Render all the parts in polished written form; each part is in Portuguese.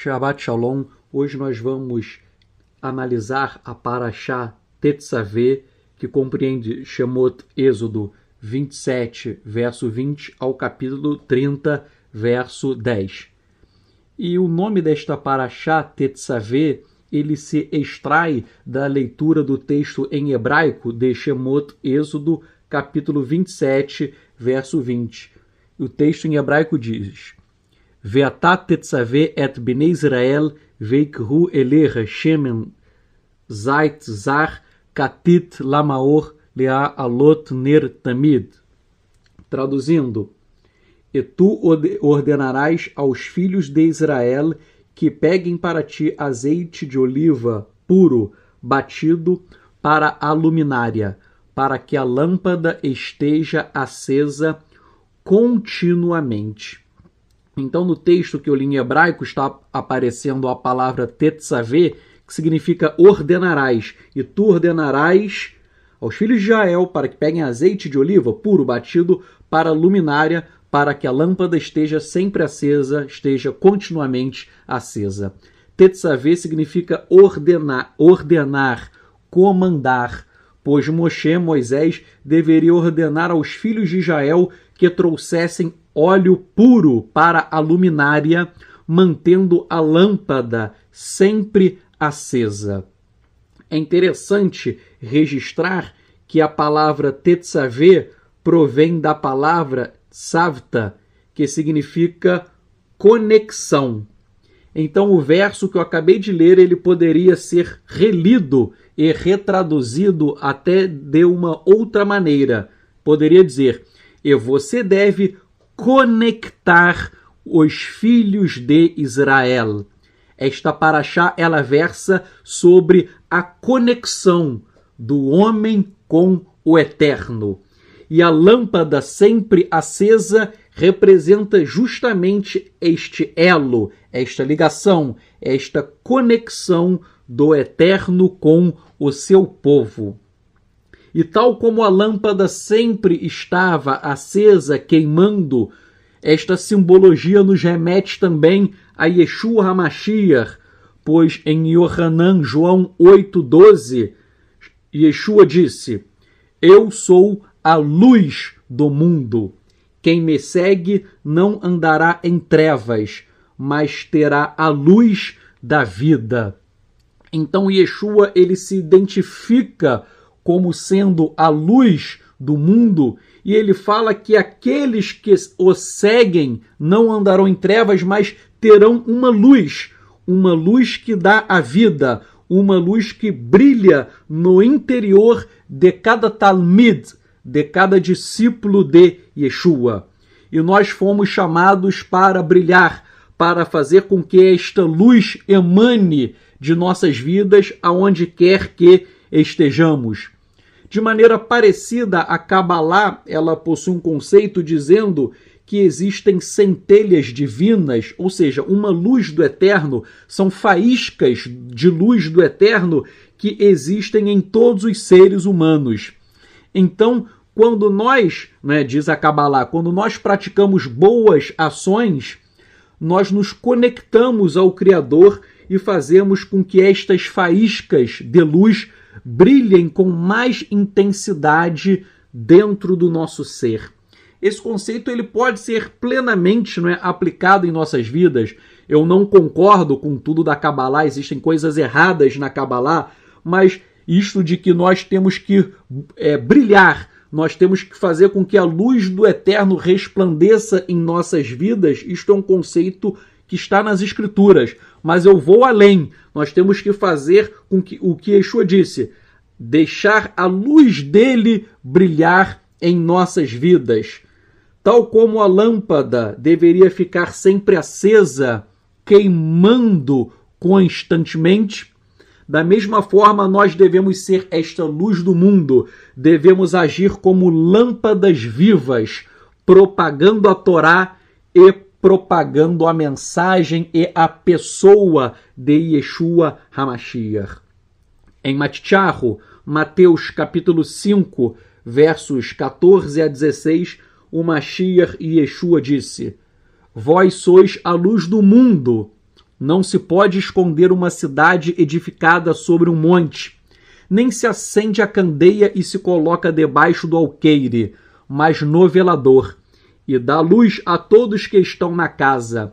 Shabbat Shalom. Hoje nós vamos analisar a Parashá Tetzaveh, que compreende Shemot Êxodo 27, verso 20, ao capítulo 30, verso 10. E o nome desta Parashá Tetzaveh, ele se extrai da leitura do texto em hebraico de Shemot Êxodo, capítulo 27, verso 20. O texto em hebraico diz: Ve'ata tetzaveh et bnei Israel veikhu elecha shemen zait zar katit lamaor lea alot ner tamid. Traduzindo: E tu ordenarás aos filhos de Israel que peguem para ti azeite de oliva puro, batido, para a luminária, para que a lâmpada esteja acesa continuamente. Então, no texto que eu li em hebraico, está aparecendo a palavra tetzaveh, que significa ordenarás. E tu ordenarás aos filhos de Israel para que peguem azeite de oliva puro, batido, para a luminária, para que a lâmpada esteja sempre acesa, esteja continuamente acesa. Tetzaveh significa ordenar, comandar, pois Moisés, deveria ordenar aos filhos de Israel que trouxessem óleo puro para a luminária, mantendo a lâmpada sempre acesa. É interessante registrar que a palavra tetzaveh provém da palavra savta, que significa conexão. Então, o verso que eu acabei de ler, ele poderia ser relido e retraduzido até de uma outra maneira. Poderia dizer: e você deve conectar os filhos de Israel. Esta parashá, ela versa sobre a conexão do homem com o eterno. E a lâmpada sempre acesa representa justamente este elo, esta ligação, esta conexão do eterno com o seu povo. E tal como a lâmpada sempre estava acesa, queimando, esta simbologia nos remete também a Yeshua HaMashiach, pois em Yohanan, João 8,12, Yeshua disse: Eu sou a luz do mundo. Quem me segue não andará em trevas, mas terá a luz da vida. Então Yeshua, ele se identifica como sendo a luz do mundo, e ele fala que aqueles que o seguem não andarão em trevas, mas terão uma luz que dá a vida, uma luz que brilha no interior de cada talmid, de cada discípulo de Yeshua. E nós fomos chamados para brilhar, para fazer com que esta luz emane de nossas vidas aonde quer que estejamos. De maneira parecida, a Kabbalah, ela possui um conceito dizendo que existem centelhas divinas, ou seja, uma luz do eterno, são faíscas de luz do eterno que existem em todos os seres humanos. Então, quando nós, diz a Kabbalah, quando nós praticamos boas ações, nós nos conectamos ao Criador e fazemos com que estas faíscas de luz brilhem com mais intensidade dentro do nosso ser. Esse conceito, ele pode ser plenamente aplicado em nossas vidas. Eu não concordo com tudo da Kabbalah, existem coisas erradas na Kabbalah, mas isto de que nós temos que brilhar, nós temos que fazer com que a luz do eterno resplandeça em nossas vidas, isto é um conceito que está nas Escrituras. Mas eu vou além. Nós temos que fazer com que o que Yeshua disse, deixar a luz dele brilhar em nossas vidas. Tal como a lâmpada deveria ficar sempre acesa, queimando constantemente, da mesma forma nós devemos ser esta luz do mundo, devemos agir como lâmpadas vivas, propagando a Torá e propagando a mensagem e a pessoa de Yeshua HaMashiach. Em Matityahu, Mateus capítulo 5, versos 14 a 16, o Mashiach e Yeshua disse: Vós sois a luz do mundo. Não se pode esconder uma cidade edificada sobre um monte. Nem se acende a candeia e se coloca debaixo do alqueire, mas no velador, e dá luz a todos que estão na casa.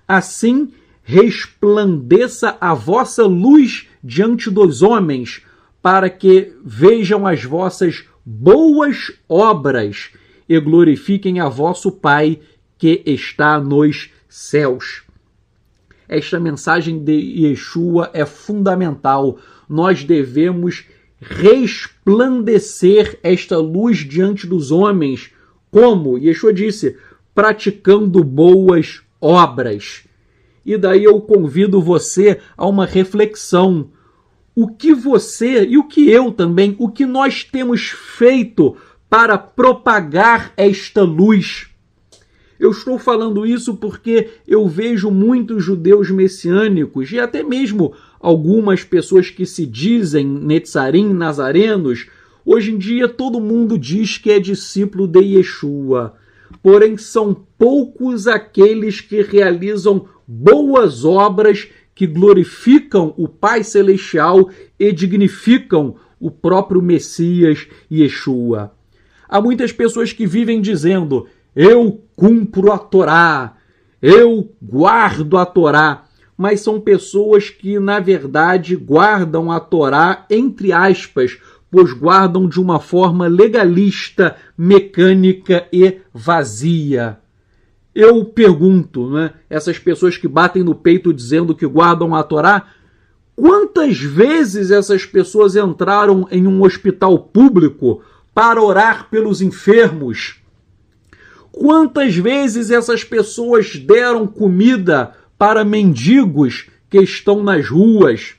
Assim resplandeça a vossa luz diante dos homens, para que vejam as vossas boas obras e glorifiquem a vosso Pai que está nos céus. Esta mensagem de Yeshua é fundamental. Nós devemos resplandecer esta luz diante dos homens, como Yeshua disse, praticando boas obras. E daí eu convido você a uma reflexão. O que você e o que eu também, o que nós temos feito para propagar esta luz? Eu estou falando isso porque eu vejo muitos judeus messiânicos e até mesmo algumas pessoas que se dizem netzarim, nazarenos. Hoje em dia todo mundo diz que é discípulo de Yeshua, porém são poucos aqueles que realizam boas obras que glorificam o Pai Celestial e dignificam o próprio Messias Yeshua. Há muitas pessoas que vivem dizendo: eu cumpro a Torá, eu guardo a Torá, mas são pessoas que, na verdade, guardam a Torá, entre aspas, pois guardam de uma forma legalista, mecânica e vazia. Eu pergunto, né, essas pessoas que batem no peito dizendo que guardam a Torá, quantas vezes essas pessoas entraram em um hospital público para orar pelos enfermos? Quantas vezes essas pessoas deram comida para mendigos que estão nas ruas?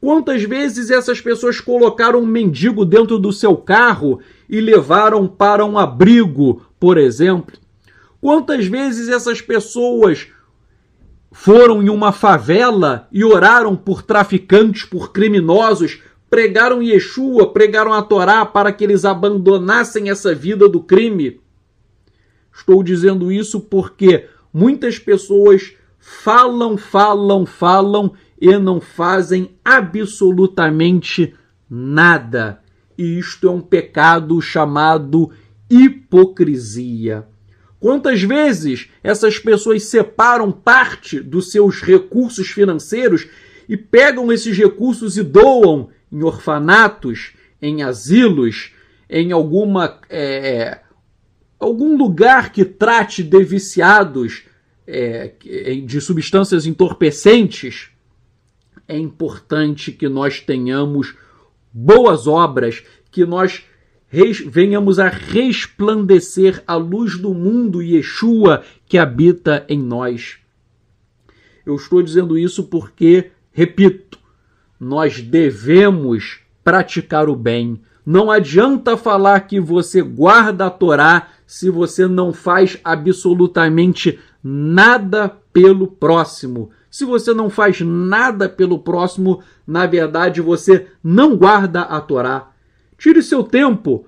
Quantas vezes essas pessoas colocaram um mendigo dentro do seu carro e levaram para um abrigo, por exemplo? Quantas vezes essas pessoas foram em uma favela e oraram por traficantes, por criminosos, pregaram Yeshua, pregaram a Torá para que eles abandonassem essa vida do crime? Estou dizendo isso porque muitas pessoas falam e não fazem absolutamente nada. E isto é um pecado chamado hipocrisia. Quantas vezes essas pessoas separam parte dos seus recursos financeiros e pegam esses recursos e doam em orfanatos, em asilos, em algum lugar que trate de viciados, de substâncias entorpecentes? É importante que nós tenhamos boas obras, que nós venhamos a resplandecer a luz do mundo Yeshua que habita em nós. Eu estou dizendo isso porque, repito, nós devemos praticar o bem. Não adianta falar que você guarda a Torá se você não faz absolutamente nada pelo próximo. Se você não faz nada pelo próximo, na verdade você não guarda a Torá. Tire seu tempo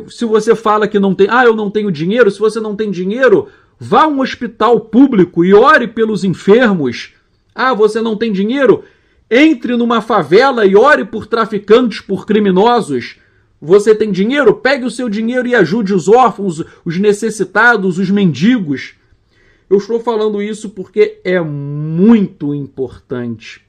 se você fala que não tem, eu não tenho dinheiro, se você não tem dinheiro, vá a um hospital público e ore pelos enfermos. Você não tem dinheiro? Entre numa favela e ore por traficantes, por criminosos. Você tem dinheiro? Pegue o seu dinheiro e ajude os órfãos, os necessitados, os mendigos. Eu estou falando isso porque é muito importante.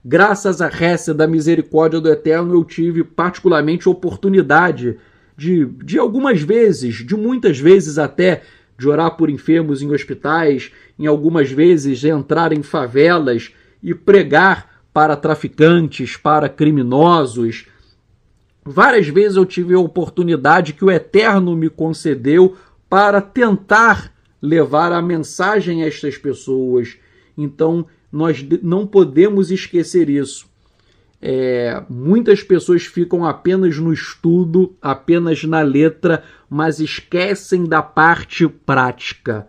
Graças à récia da misericórdia do Eterno, eu tive particularmente oportunidade de algumas vezes, de muitas vezes até, de orar por enfermos em hospitais, em algumas vezes de entrar em favelas e pregar para traficantes, para criminosos. Várias vezes eu tive a oportunidade que o Eterno me concedeu para tentar levar a mensagem a estas pessoas. Então, nós não podemos esquecer isso. Muitas pessoas ficam apenas no estudo, apenas na letra, mas esquecem da parte prática.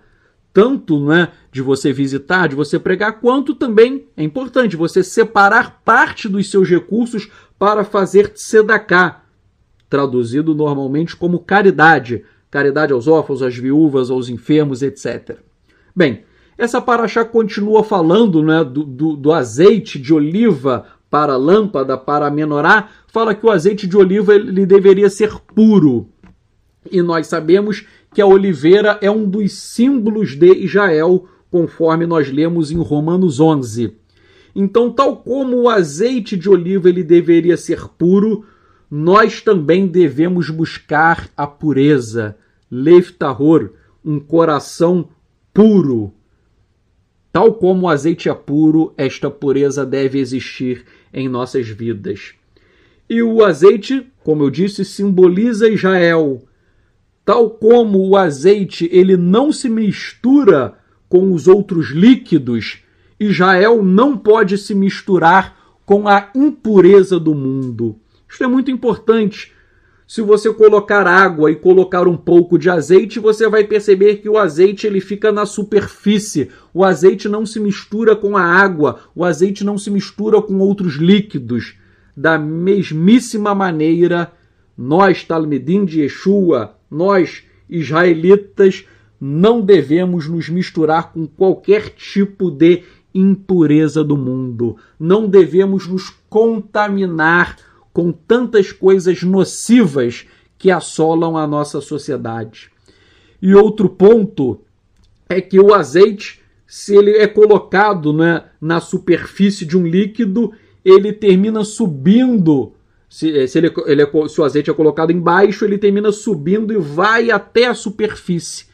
Tanto de você visitar, de você pregar, quanto também é importante você separar parte dos seus recursos para fazer tzedakah, traduzido normalmente como caridade. Caridade aos órfãos, às viúvas, aos enfermos, etc. Bem, Essa paraxá continua falando, né, do azeite de oliva para a lâmpada, para a menorá, fala que o azeite de oliva ele deveria ser puro. E nós sabemos que a oliveira é um dos símbolos de Israel, conforme nós lemos em Romanos 11. Então, tal como o azeite de oliva ele deveria ser puro, nós também devemos buscar a pureza, lev tahor, um coração puro. Tal como o azeite é puro, esta pureza deve existir em nossas vidas. E o azeite, como eu disse, simboliza Israel. Tal como o azeite ele não se mistura com os outros líquidos, Israel não pode se misturar com a impureza do mundo. Isso é muito importante. Se você colocar água e colocar um pouco de azeite, você vai perceber que o azeite ele fica na superfície. O azeite não se mistura com a água, o azeite não se mistura com outros líquidos. Da mesmíssima maneira, nós, Talmidim de Yeshua, nós, israelitas, não devemos nos misturar com qualquer tipo de impureza do mundo. Não devemos nos contaminar com tantas coisas nocivas que assolam a nossa sociedade. E outro ponto é que o azeite, se ele é colocado, né, na superfície de um líquido, ele termina subindo. Se o azeite é colocado embaixo, ele termina subindo e vai até a superfície.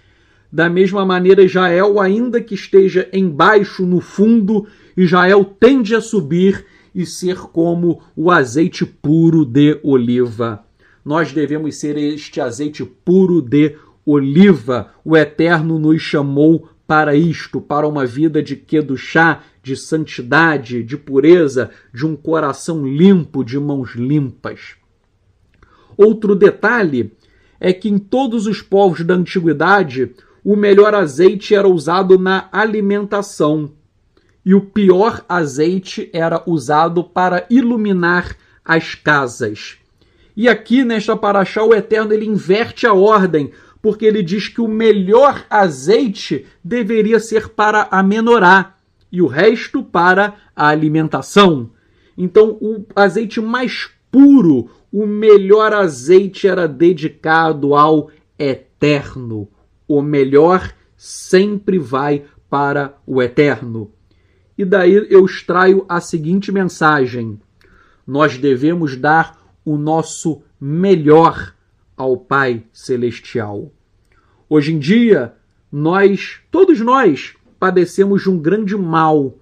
Da mesma maneira, Israel, ainda que esteja embaixo, no fundo, Israel tende a subir e ser como o azeite puro de oliva. Nós devemos ser este azeite puro de oliva. O Eterno nos chamou para isto, para uma vida de kedushá, de santidade, de pureza, de um coração limpo, de mãos limpas. Outro detalhe é que em todos os povos da antiguidade, o melhor azeite era usado na alimentação. E o pior azeite era usado para iluminar as casas. E aqui, nesta paraxá, o Eterno ele inverte a ordem, porque ele diz que o melhor azeite deveria ser para a menorá e o resto para a alimentação. Então, o azeite mais puro, o melhor azeite era dedicado ao Eterno. O melhor sempre vai para o Eterno. E daí eu extraio a seguinte mensagem: nós devemos dar o nosso melhor ao Pai Celestial. Hoje em dia, todos nós, padecemos de um grande mal.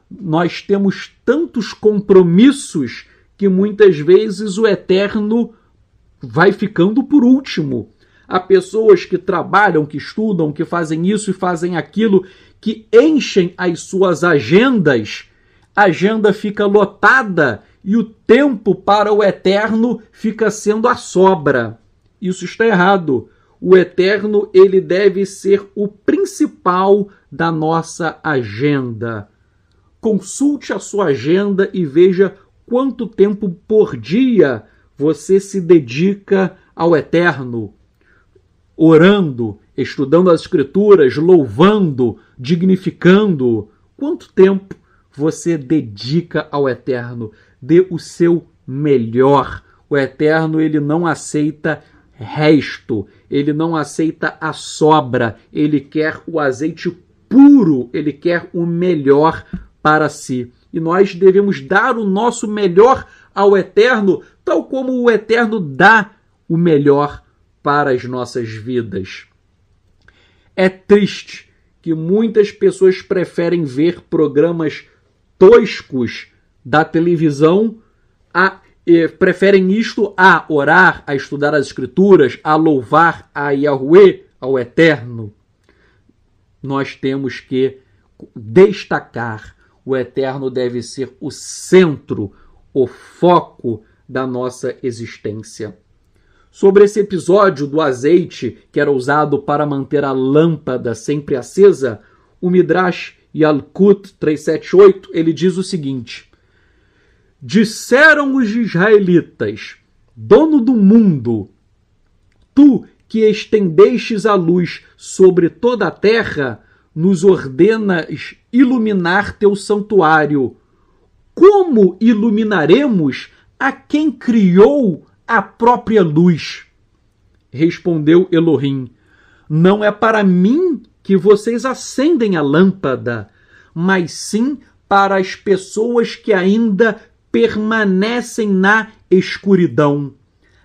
Nós temos tantos compromissos que muitas vezes o Eterno vai ficando por último. Há pessoas que trabalham, que estudam, que fazem isso e fazem aquilo, que enchem as suas agendas, a agenda fica lotada e o tempo para o Eterno fica sendo a sobra. Isso está errado. O Eterno ele deve ser o principal da nossa agenda. Consulte a sua agenda e veja quanto tempo por dia você se dedica ao Eterno. Orando, estudando as Escrituras, louvando, dignificando. Quanto tempo você dedica ao Eterno? Dê o seu melhor. O Eterno ele não aceita resto, ele não aceita a sobra, ele quer o azeite puro, ele quer o melhor para si. E nós devemos dar o nosso melhor ao Eterno, tal como o Eterno dá o melhor para as nossas vidas. É triste que muitas pessoas preferem ver programas toscos da televisão, preferem isto a orar, a estudar as Escrituras, a louvar a Yahweh, ao Eterno. Nós temos que destacar: o Eterno deve ser o centro, o foco da nossa existência. Sobre esse episódio do azeite que era usado para manter a lâmpada sempre acesa, o Midrash Yalkut 378, ele diz o seguinte: disseram os israelitas, dono do mundo, tu que estendestes a luz sobre toda a terra, nos ordenas iluminar teu santuário, como iluminaremos a quem criou a própria luz? Respondeu Elohim: não é para mim que vocês acendem a lâmpada, mas sim para as pessoas que ainda permanecem na escuridão,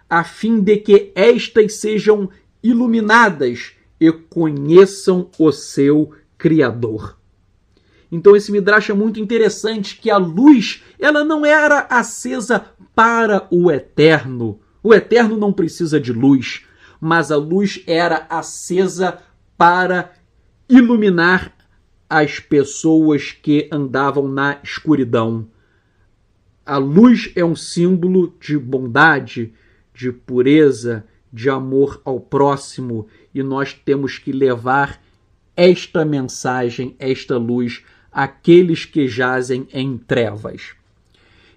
a fim de que estas sejam iluminadas e conheçam o seu Criador. Então esse Midrash é muito interessante, que a luz, ela não era acesa para o eterno. O eterno não precisa de luz, mas a luz era acesa para iluminar as pessoas que andavam na escuridão. A luz é um símbolo de bondade, de pureza, de amor ao próximo, e nós temos que levar esta mensagem, esta luz, àqueles que jazem em trevas.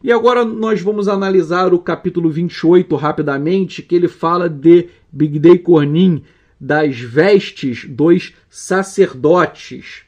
E agora nós vamos analisar o capítulo 28 rapidamente, que ele fala de Bigdei Kohanim, das vestes dos sacerdotes.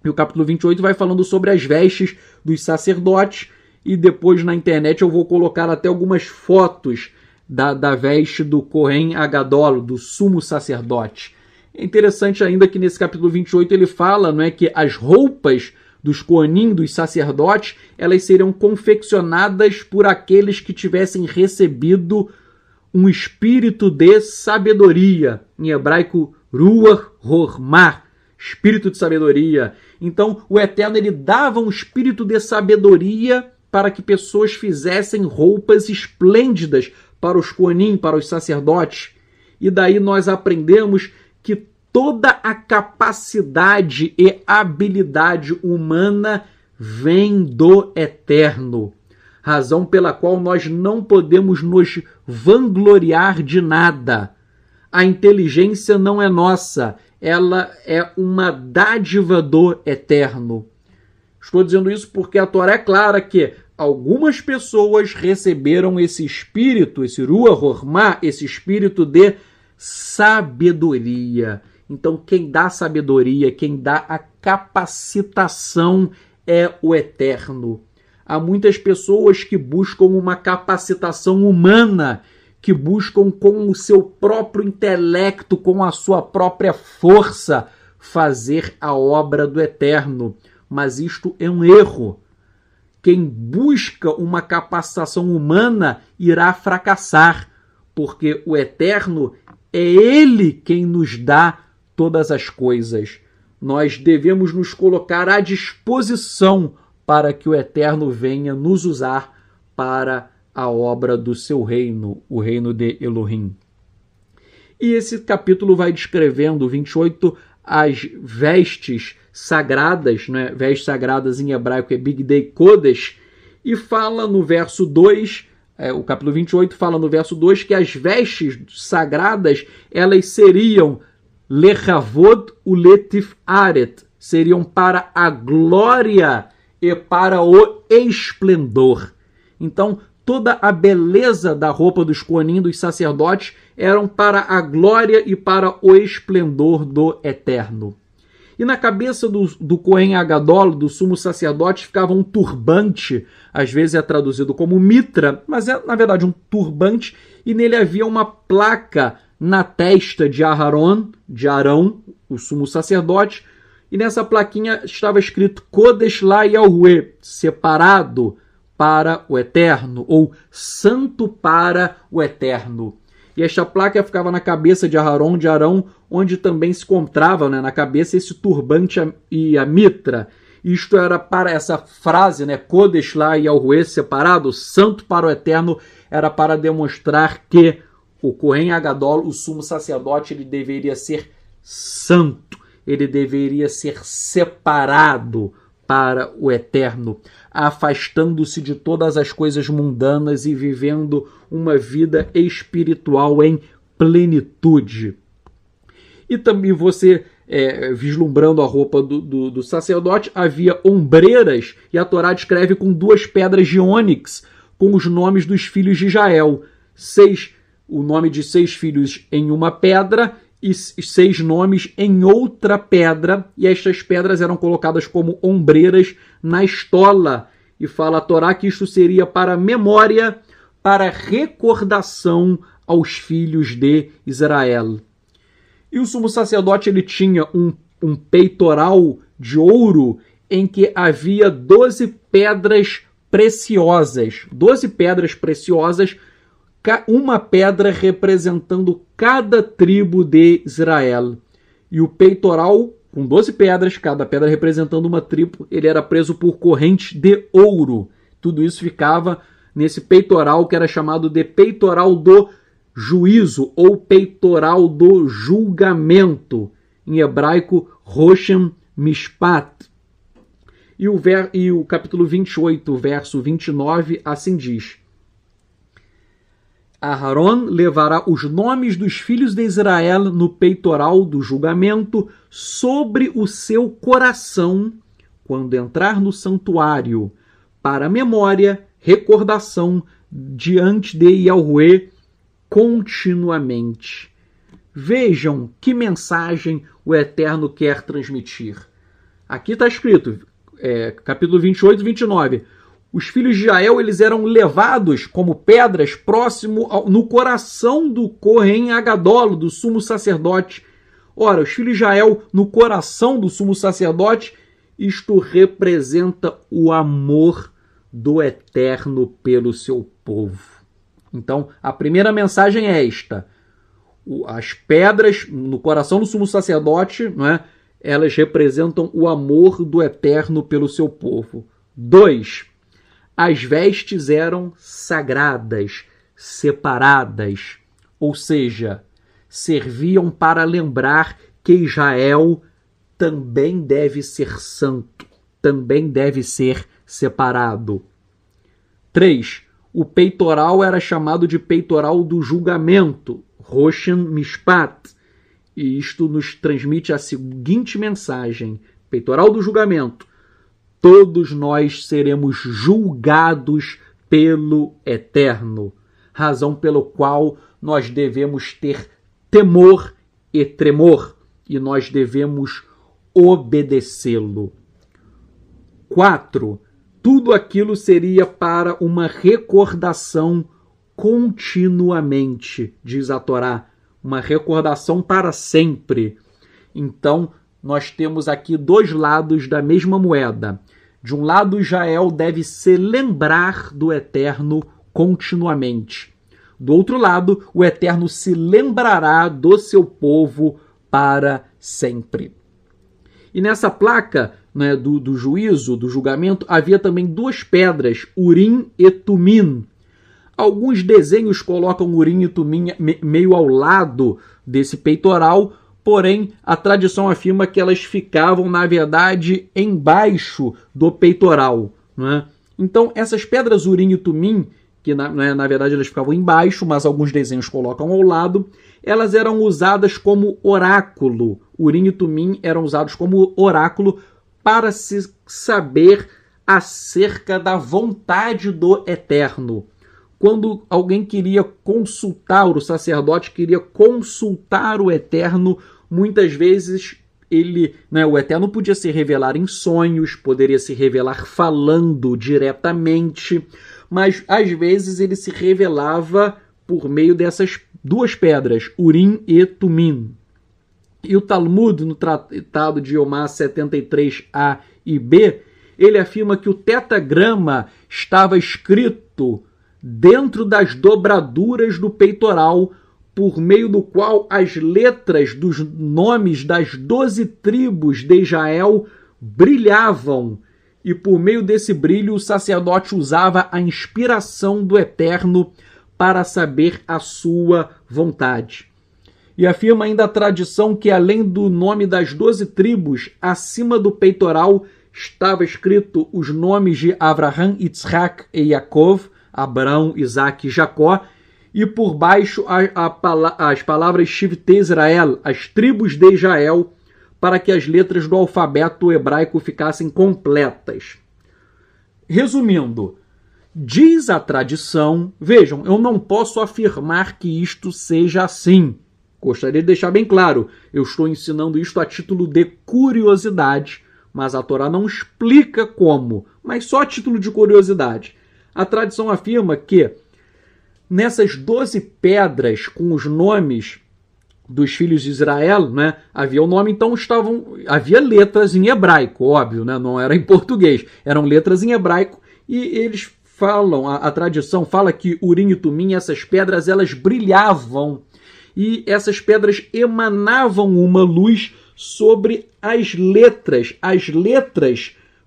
E o capítulo 28 vai falando sobre as vestes dos sacerdotes, e depois na internet eu vou colocar até algumas fotos da veste do Kohen Agadol, do sumo sacerdote. É interessante ainda que nesse capítulo 28 ele fala, não é, que as roupas dos Kohanim, dos sacerdotes, elas seriam confeccionadas por aqueles que tivessem recebido um espírito de sabedoria, em hebraico Ruach Hormah, espírito de sabedoria. Então o Eterno, ele dava um espírito de sabedoria para que pessoas fizessem roupas esplêndidas para os Kohanim, para os sacerdotes. E daí nós aprendemos que toda a capacidade e habilidade humana vem do Eterno, razão pela qual nós não podemos nos vangloriar de nada. A inteligência não é nossa, ela é uma dádiva do Eterno. Estou dizendo isso porque a Torá é clara que algumas pessoas receberam esse espírito, esse Ruach Hormah, esse espírito de sabedoria. Então, quem dá sabedoria, quem dá a capacitação é o Eterno. Há muitas pessoas que buscam uma capacitação humana, que buscam com o seu próprio intelecto, com a sua própria força, fazer a obra do Eterno. Mas isto é um erro. Quem busca uma capacitação humana irá fracassar, porque o Eterno é Ele quem nos dá todas as coisas. Nós devemos nos colocar à disposição para que o Eterno venha nos usar para a obra do seu reino, o reino de Elohim. E esse capítulo vai descrevendo, 28, as vestes sagradas, né? Vestes sagradas em hebraico é Bigdei Kodesh, e fala no verso 2, o capítulo 28 fala no verso 2 que as vestes sagradas, elas seriam Lechavod uletif aret, seriam para a glória e para o esplendor. Então, toda a beleza da roupa dos Kohanim, dos sacerdotes, eram para a glória e para o esplendor do Eterno. E na cabeça do Kohen Agadol, do sumo sacerdote, ficava um turbante, às vezes é traduzido como mitra, mas é na verdade um turbante, e nele havia uma placa na testa de Aharon, de Arão, o sumo sacerdote, e nessa plaquinha estava escrito Kodesh La Yahweh, separado para o Eterno, ou santo para o Eterno. E esta placa ficava na cabeça de Aharon, de Arão, onde também se encontrava, né, na cabeça esse turbante e a mitra. Isto era para essa frase, né, Kodesh La Yahweh, separado, santo para o Eterno, era para demonstrar que o Kohen Agadol, o sumo sacerdote, ele deveria ser santo, ele deveria ser separado para o Eterno, afastando-se de todas as coisas mundanas e vivendo uma vida espiritual em plenitude. E também você, vislumbrando a roupa do sacerdote, havia ombreiras, e a Torá descreve com 2 pedras de ônix, com os nomes dos filhos de Israel. O nome de 6 filhos em uma pedra, e 6 nomes em outra pedra, e estas pedras eram colocadas como ombreiras na estola. E fala a Torá que isto seria para memória, para recordação aos filhos de Israel. E o sumo sacerdote ele tinha um peitoral de ouro em que havia 12 pedras preciosas. 12 pedras preciosas, uma pedra representando cada tribo de Israel. E o peitoral, com 12 pedras, cada pedra representando uma tribo, ele era preso por correntes de ouro. Tudo isso ficava nesse peitoral que era chamado de peitoral do juízo ou peitoral do julgamento. Em hebraico, Roshem Mishpat. E o capítulo 28, verso 29, assim diz: Aharon levará os nomes dos filhos de Israel no peitoral do julgamento sobre o seu coração quando entrar no santuário, para memória, recordação diante de Yahweh continuamente. Vejam que mensagem o Eterno quer transmitir. Aqui está escrito, capítulo 28 e 29. Os filhos de Israel eles eram levados como pedras no coração do Kohen Agadol, do sumo sacerdote. Ora, os filhos de Israel no coração do sumo sacerdote, isto representa o amor do Eterno pelo seu povo. Então, a primeira mensagem é esta. As pedras no coração do sumo sacerdote, não é? Elas representam o amor do Eterno pelo seu povo. 2. As vestes eram sagradas, separadas, ou seja, serviam para lembrar que Israel também deve ser santo, também deve ser separado. 3. O peitoral era chamado de peitoral do julgamento, Roshem Mishpat, e isto nos transmite a seguinte mensagem: peitoral do julgamento. Todos nós seremos julgados pelo Eterno, razão pelo qual nós devemos ter temor e tremor, e nós devemos obedecê-lo. 4. Tudo aquilo seria para uma recordação continuamente, diz a Torá, uma recordação para sempre. Então, nós temos aqui 2 lados da mesma moeda. De um lado, Israel deve se lembrar do Eterno continuamente. Do outro lado, o Eterno se lembrará do seu povo para sempre. E nessa placa, né, do juízo, do julgamento, havia também 2 pedras, Urim e Tumim. Alguns desenhos colocam Urim e Tumim meio ao lado desse peitoral, porém a tradição afirma que elas ficavam, na verdade, embaixo do peitoral. Né? Então, essas pedras Urim e Tumim, que na verdade elas ficavam embaixo, mas alguns desenhos colocam ao lado, elas eram usadas como oráculo. Urim e Tumim eram usados como oráculo para se saber acerca da vontade do Eterno. Quando alguém queria consultar, o sacerdote queria consultar o Eterno, muitas vezes o Eterno podia se revelar em sonhos, poderia se revelar falando diretamente, mas às vezes ele se revelava por meio dessas 2 pedras, Urim e Tumim. E o Talmud, no Tratado de Yomá 73a e b, ele afirma que o tetagrama estava escrito dentro das dobraduras do peitoral, por meio do qual as letras dos nomes das 12 tribos de Israel brilhavam, e por meio desse brilho o sacerdote usava a inspiração do Eterno para saber a sua vontade. E afirma ainda a tradição que, além do nome das 12 tribos, acima do peitoral estava escrito os nomes de Abraham, Yitzhak e Yaakov, Abraão, Isaac e Jacó, e por baixo as palavras Shivtei Israel, as tribos de Israel, para que as letras do alfabeto hebraico ficassem completas. Resumindo, diz a tradição, vejam, eu não posso afirmar que isto seja assim, Gostaria de deixar bem claro, eu estou ensinando isto a título de curiosidade, mas a Torá não explica como, mas só a título de curiosidade. A tradição afirma que nessas 12 pedras com os nomes dos filhos de Israel, né, havia o nome, então havia letras em hebraico, óbvio, né, não era em português, eram letras em hebraico, e eles falam, a tradição fala que Urim e Tumim, essas pedras, elas brilhavam, e essas pedras emanavam uma luz sobre as letras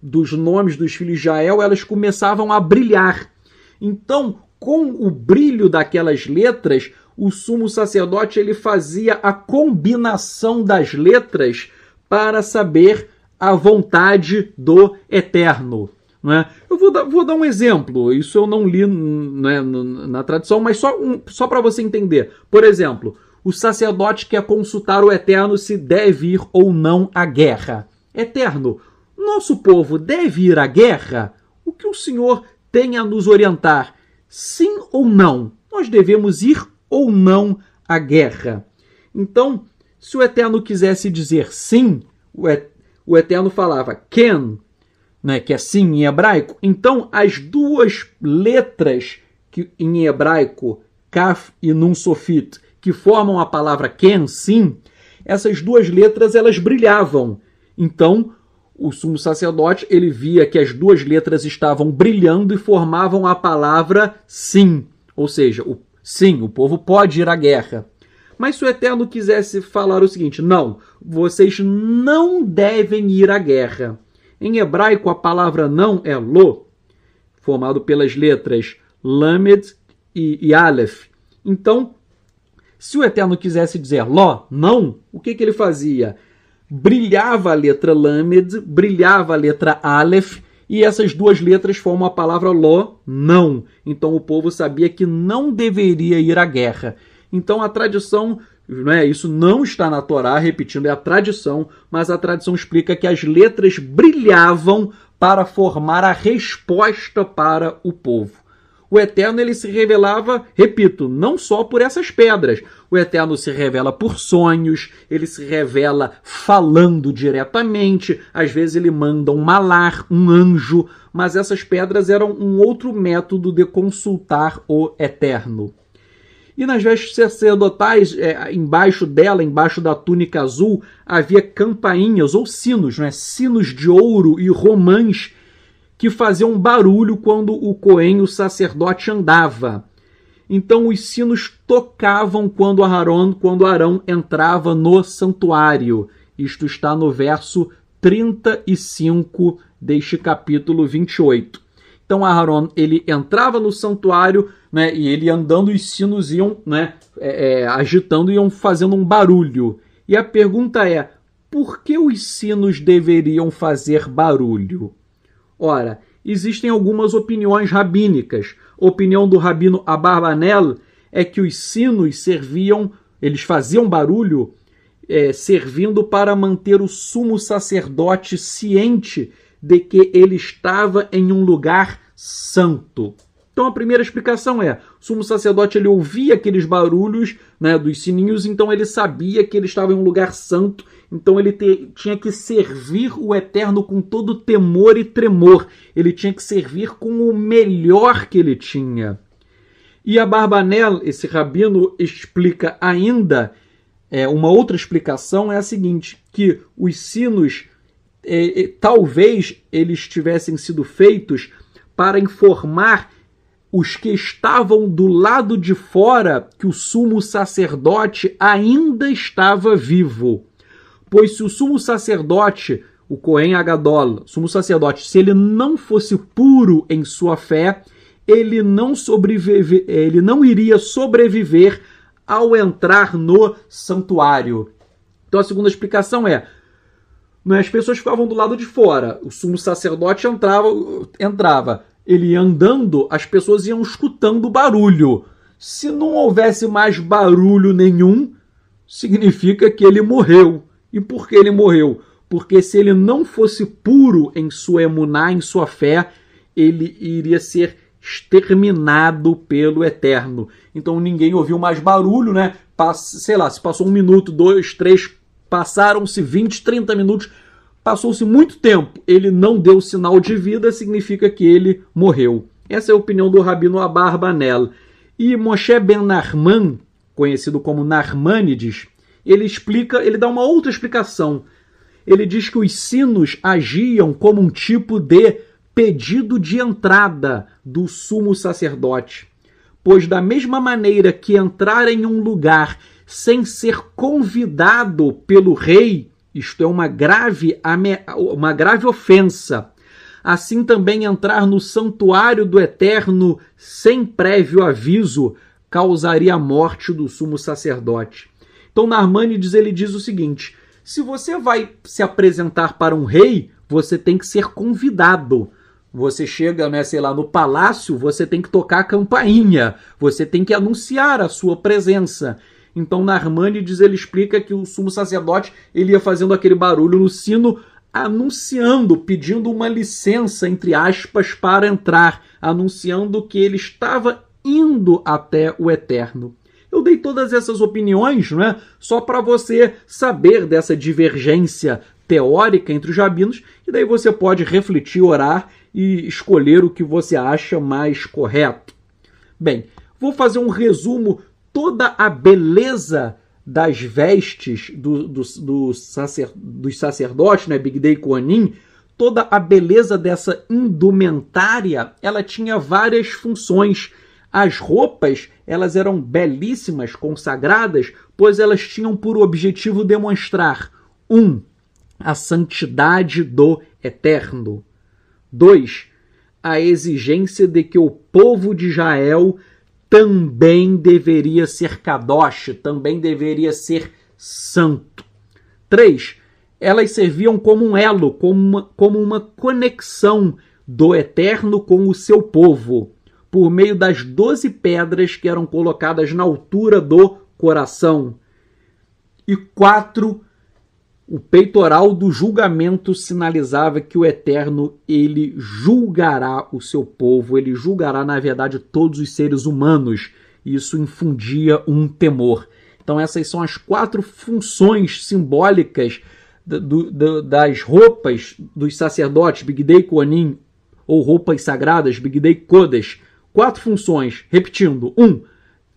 dos nomes dos filhos de Israel, elas começavam a brilhar. Então, com o brilho daquelas letras, o sumo sacerdote ele fazia a combinação das letras para saber a vontade do Eterno. Não é? Eu vou dar um exemplo, isso eu não li, né, na tradição, mas só para você entender. Por exemplo, o sacerdote quer consultar o Eterno se deve ir ou não à guerra. Eterno, nosso povo deve ir à guerra? O que o Senhor tem a nos orientar? Sim ou não? Nós devemos ir ou não à guerra? Então, se o Eterno quisesse dizer sim, o Eterno falava ken, né, que é sim em hebraico. Então, as duas letras que em hebraico, kaf e nun sofit, que formam a palavra ken, sim, essas duas letras elas brilhavam. Então, o sumo sacerdote ele via que as duas letras estavam brilhando e formavam a palavra sim. Ou seja, sim, o povo pode ir à guerra. Mas se o Eterno quisesse falar o seguinte, não, vocês não devem ir à guerra. Em hebraico, a palavra não é lo, formado pelas letras lamed e aleph. Então, se o Eterno quisesse dizer lo, não, o que ele fazia? Brilhava a letra lamed, brilhava a letra aleph, e essas duas letras formam a palavra lo, não. Então o povo sabia que não deveria ir à guerra. Então a tradição, né, isso não está na Torá, repetindo, é a tradição, mas a tradição explica que as letras brilhavam para formar a resposta para o povo. O Eterno ele se revelava, repito, não só por essas pedras. O Eterno se revela por sonhos, ele se revela falando diretamente, às vezes ele manda um malar, um anjo, mas essas pedras eram um outro método de consultar o Eterno. E nas vestes sacerdotais, embaixo dela, embaixo da túnica azul, havia campainhas ou sinos, né? Sinos de ouro e romãs, que faziam barulho quando o Cohen, o sacerdote, andava. Então os sinos tocavam quando Arão entrava no santuário. Isto está no verso 35 deste capítulo 28. Então Arão ele entrava no santuário, né, e ele andando, os sinos iam, né, agitando, iam fazendo um barulho. E a pergunta é, por que os sinos deveriam fazer barulho? Ora, existem algumas opiniões rabínicas. A opinião do rabino Abarbanel é que os sinos eles faziam barulho servindo para manter o sumo sacerdote ciente de que ele estava em um lugar santo. Então a primeira explicação é, o sumo sacerdote ele ouvia aqueles barulhos, né, dos sininhos, então ele sabia que ele estava em um lugar santo, então ele tinha que servir o Eterno com todo temor e tremor, ele tinha que servir com o melhor que ele tinha. E Abarbanel, esse rabino, explica ainda, uma outra explicação é a seguinte, que os sinos, talvez eles tivessem sido feitos para informar os que estavam do lado de fora que o sumo sacerdote ainda estava vivo. Pois se o sumo sacerdote, o Cohen Agadol, sumo sacerdote, se ele não fosse puro em sua fé, ele não iria sobreviver ao entrar no santuário. Então a segunda explicação é, as pessoas ficavam do lado de fora, o sumo sacerdote entrava, ele ia andando, as pessoas iam escutando barulho. Se não houvesse mais barulho nenhum, significa que ele morreu. E por que ele morreu? Porque se ele não fosse puro em sua emuná, em sua fé, ele iria ser exterminado pelo Eterno. Então ninguém ouviu mais barulho, né? Sei lá, se passou 1 minuto, 2, 3, passaram-se 20, 30 minutos, passou-se muito tempo, ele não deu sinal de vida, significa que ele morreu. Essa é a opinião do Rabino Abarbanel. E Moshe ben Nachman, conhecido como Narmânides, ele dá uma outra explicação. Ele diz que os sinos agiam como um tipo de pedido de entrada do sumo sacerdote, pois da mesma maneira que entrar em um lugar sem ser convidado pelo rei, isto é uma grave ofensa, assim também entrar no santuário do Eterno sem prévio aviso causaria a morte do sumo sacerdote. Então Narmânides ele diz o seguinte: se você vai se apresentar para um rei, você tem que ser convidado. Você chega, né, sei lá, no palácio, você tem que tocar a campainha, você tem que anunciar a sua presença. Então Narmânides ele explica que o sumo sacerdote ele ia fazendo aquele barulho no sino, anunciando, pedindo uma licença, entre aspas, para entrar, anunciando que ele estava indo até o Eterno. Eu dei todas essas opiniões, né, só para você saber dessa divergência teórica entre os rabinos, e daí você pode refletir, orar e escolher o que você acha mais correto. Bem, vou fazer um resumo. Toda a beleza das vestes dos sacerdotes, né, Bigdei Kohanim, toda a beleza dessa indumentária, ela tinha várias funções. As roupas, elas eram belíssimas, consagradas, pois elas tinham por objetivo demonstrar 1. A santidade do Eterno. 2. A exigência de que o povo de Israel também deveria ser kadosh, também deveria ser santo. 3. Elas serviam como um elo, como uma conexão do Eterno com o seu povo, por meio das 12 pedras que eram colocadas na altura do coração. E 4. O peitoral do julgamento sinalizava que o Eterno, ele julgará o seu povo, ele julgará, na verdade, todos os seres humanos. E isso infundia um temor. Então essas são as 4 funções simbólicas das roupas dos sacerdotes, Bigdei Kohanim, ou roupas sagradas, Bigdei Kodesh. 4 funções, repetindo. 1.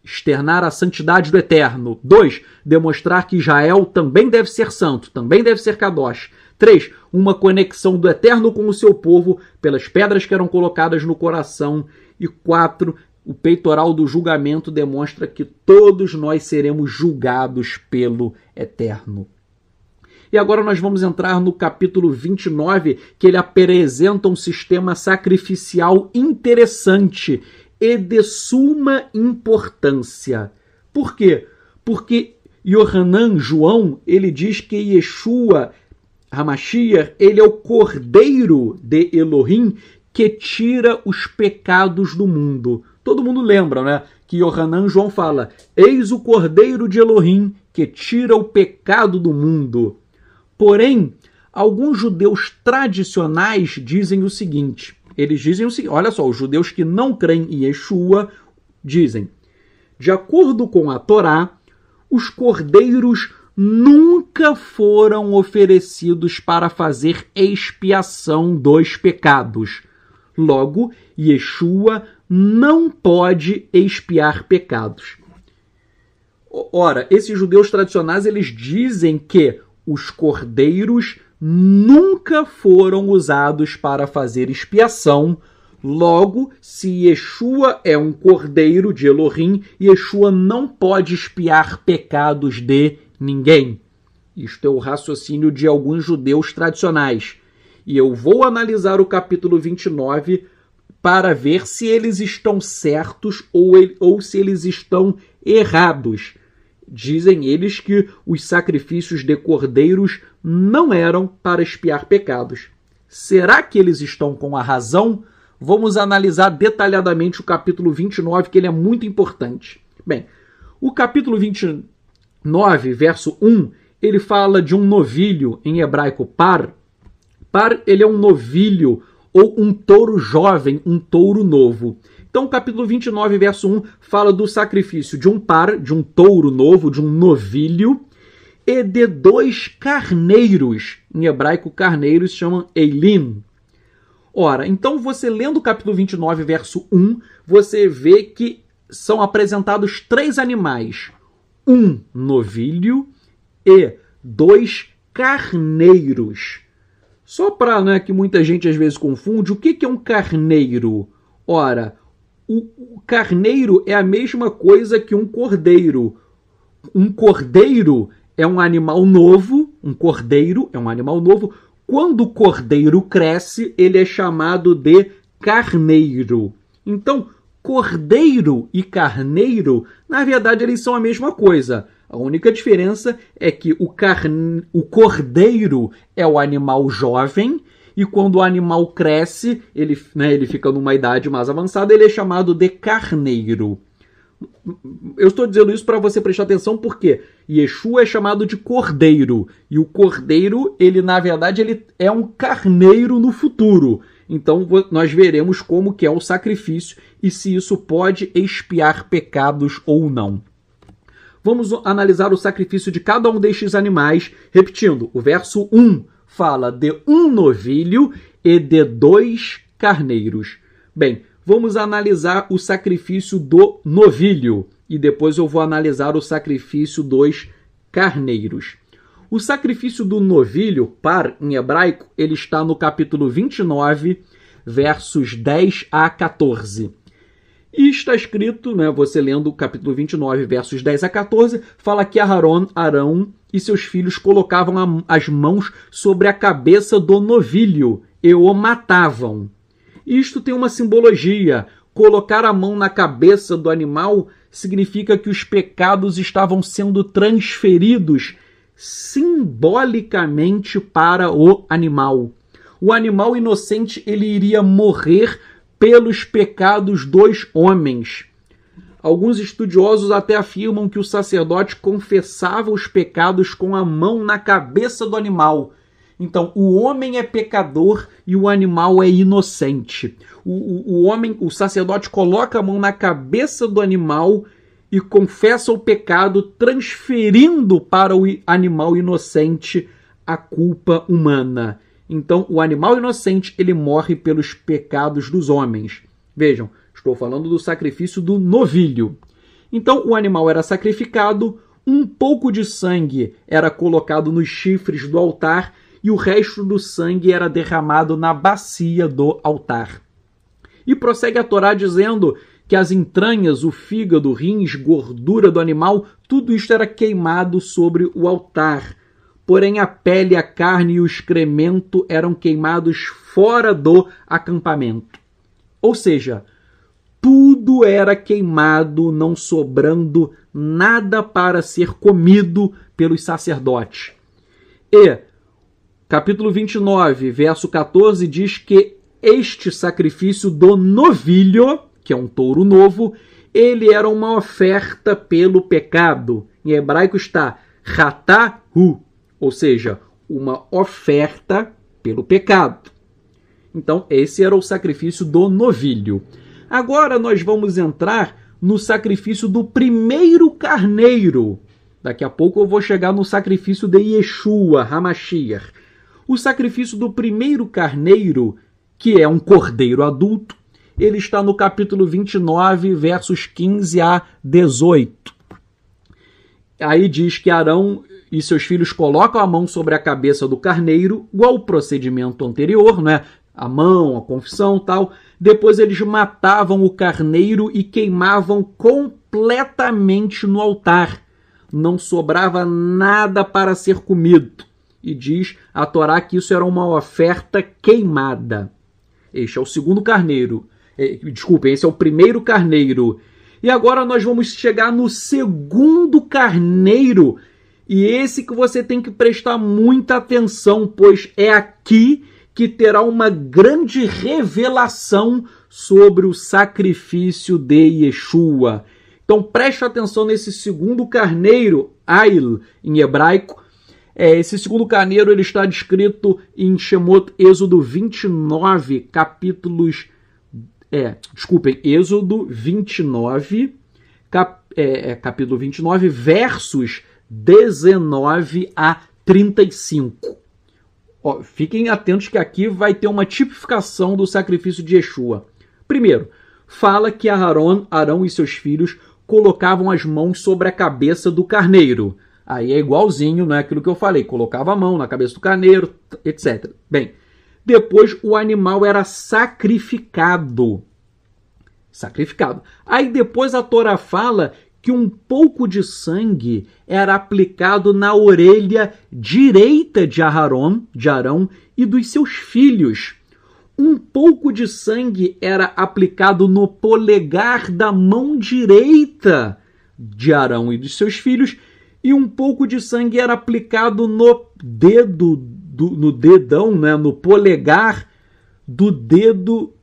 Externar a santidade do Eterno. 2. Demonstrar que Israel também deve ser santo, também deve ser kadosh. 3. Uma conexão do Eterno com o seu povo pelas pedras que eram colocadas no coração. E 4. O peitoral do julgamento demonstra que todos nós seremos julgados pelo Eterno. E agora nós vamos entrar no capítulo 29, que ele apresenta um sistema sacrificial interessante e de suma importância. Por quê? Porque Yohanan, João, ele diz que Yeshua, Hamashiach, ele é o Cordeiro de Elohim que tira os pecados do mundo. Todo mundo lembra, né? Que Yohanan, João fala: eis o Cordeiro de Elohim que tira o pecado do mundo. Porém, alguns judeus tradicionais dizem o seguinte. Eles dizem o seguinte, olha só, os judeus que não creem em Yeshua dizem: de acordo com a Torá, os cordeiros nunca foram oferecidos para fazer expiação dos pecados. Logo, Yeshua não pode expiar pecados. Ora, esses judeus tradicionais, eles dizem que os cordeiros nunca foram usados para fazer expiação. Logo, se Yeshua é um cordeiro de Elohim, Yeshua não pode expiar pecados de ninguém. Isto é o raciocínio de alguns judeus tradicionais. E eu vou analisar o capítulo 29 para ver se eles estão certos ou se eles estão errados. Dizem eles que os sacrifícios de cordeiros não eram para expiar pecados. Será que eles estão com a razão? Vamos analisar detalhadamente o capítulo 29, que ele é muito importante. Bem, o capítulo 29, verso 1, ele fala de um novilho, em hebraico par. Par, ele é um novilho ou um touro jovem, um touro novo. Então, o capítulo 29, verso 1, fala do sacrifício de um par, de um touro novo, de um novilho, e de 2 carneiros. Em hebraico, carneiros se chamam eilim. Ora, então você lendo o capítulo 29, verso 1, você vê que são apresentados 3 animais. Um novilho e 2 carneiros. Só para que muita gente às vezes confunde, o que é um carneiro? Ora, o carneiro é a mesma coisa que um cordeiro. Um cordeiro é um animal novo, um cordeiro é um animal novo. Quando o cordeiro cresce, ele é chamado de carneiro. Então, cordeiro e carneiro, na verdade, eles são a mesma coisa. A única diferença é que o cordeiro é o animal jovem e quando o animal cresce, ele fica numa idade mais avançada, ele é chamado de carneiro. Eu estou dizendo isso para você prestar atenção porque Yeshua é chamado de cordeiro e o cordeiro, ele na verdade ele é um carneiro no futuro. Então nós veremos como que é o sacrifício e se isso pode expiar pecados ou não. Vamos analisar o sacrifício de cada um destes animais. Repetindo, o verso 1 fala de um novilho e de 2 carneiros. Bem, vamos analisar o sacrifício do novilho e depois eu vou analisar o sacrifício dos carneiros. O sacrifício do novilho, par em hebraico, ele está no capítulo 29, versos 10 a 14. E está escrito, você lendo o capítulo 29, versos 10 a 14, fala que Arão e seus filhos colocavam as mãos sobre a cabeça do novilho e o matavam. Isto tem uma simbologia. Colocar a mão na cabeça do animal significa que os pecados estavam sendo transferidos simbolicamente para o animal. O animal inocente ele iria morrer pelos pecados dos homens. Alguns estudiosos até afirmam que o sacerdote confessava os pecados com a mão na cabeça do animal. Então, o homem é pecador e o animal é inocente. O sacerdote coloca a mão na cabeça do animal e confessa o pecado, transferindo para o animal inocente a culpa humana. Então, o animal inocente, ele morre pelos pecados dos homens. Vejam, estou falando do sacrifício do novilho. Então, o animal era sacrificado, um pouco de sangue era colocado nos chifres do altar e o resto do sangue era derramado na bacia do altar. E prossegue a Torá dizendo que as entranhas, o fígado, rins, gordura do animal, tudo isto era queimado sobre o altar. Porém, a pele, a carne e o excremento eram queimados fora do acampamento. Ou seja, tudo era queimado, não sobrando nada para ser comido pelos sacerdotes. E capítulo 29, verso 14, diz que este sacrifício do novilho, que é um touro novo, ele era uma oferta pelo pecado. Em hebraico está ratahu, ou seja, uma oferta pelo pecado. Então, esse era o sacrifício do novilho. Agora nós vamos entrar no sacrifício do primeiro carneiro. Daqui a pouco eu vou chegar no sacrifício de Yeshua, Hamashiach. O sacrifício do primeiro carneiro, que é um cordeiro adulto, ele está no capítulo 29, versos 15 a 18. Aí diz que Arão e seus filhos colocam a mão sobre a cabeça do carneiro, igual o procedimento anterior, a mão, a confissão e tal. Depois eles matavam o carneiro e queimavam completamente no altar. Não sobrava nada para ser comido. E diz a Torá que isso era uma oferta queimada. Este é o segundo carneiro. Desculpem, esse é o primeiro carneiro. E agora nós vamos chegar no segundo carneiro. E esse que você tem que prestar muita atenção, pois é aqui que terá uma grande revelação sobre o sacrifício de Yeshua. Então preste atenção nesse segundo carneiro, Ail, em hebraico. Esse segundo carneiro ele está descrito em Shemot, Êxodo 29, capítulos Desculpem, Êxodo 29, capítulo 29, versos 19 a 35. Ó, fiquem atentos que aqui vai ter uma tipificação do sacrifício de Yeshua. Primeiro, fala que Arão e seus filhos colocavam as mãos sobre a cabeça do carneiro. Aí é igualzinho, não é aquilo que eu falei, colocava a mão na cabeça do carneiro, etc. Bem, depois o animal era sacrificado. Aí depois a Torá fala que um pouco de sangue era aplicado na orelha direita de Arão e dos seus filhos. Um pouco de sangue era aplicado no polegar da mão direita de Arão e dos seus filhos, e um pouco de sangue era aplicado no dedão, né, no polegar do dedo,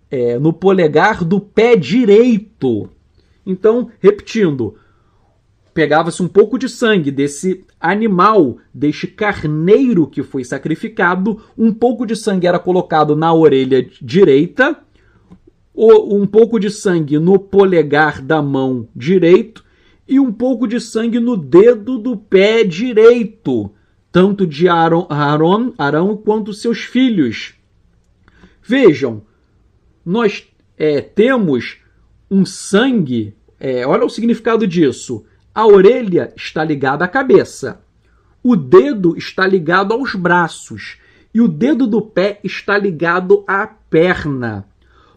no polegar do pé direito. Então, repetindo, pegava-se um pouco de sangue desse animal, deste carneiro que foi sacrificado, um pouco de sangue era colocado na orelha direita, um pouco de sangue no polegar da mão direito e um pouco de sangue no dedo do pé direito, tanto de Arão quanto seus filhos. Vejam, nós temos um sangue, olha o significado disso. A orelha está ligada à cabeça, o dedo está ligado aos braços e o dedo do pé está ligado à perna.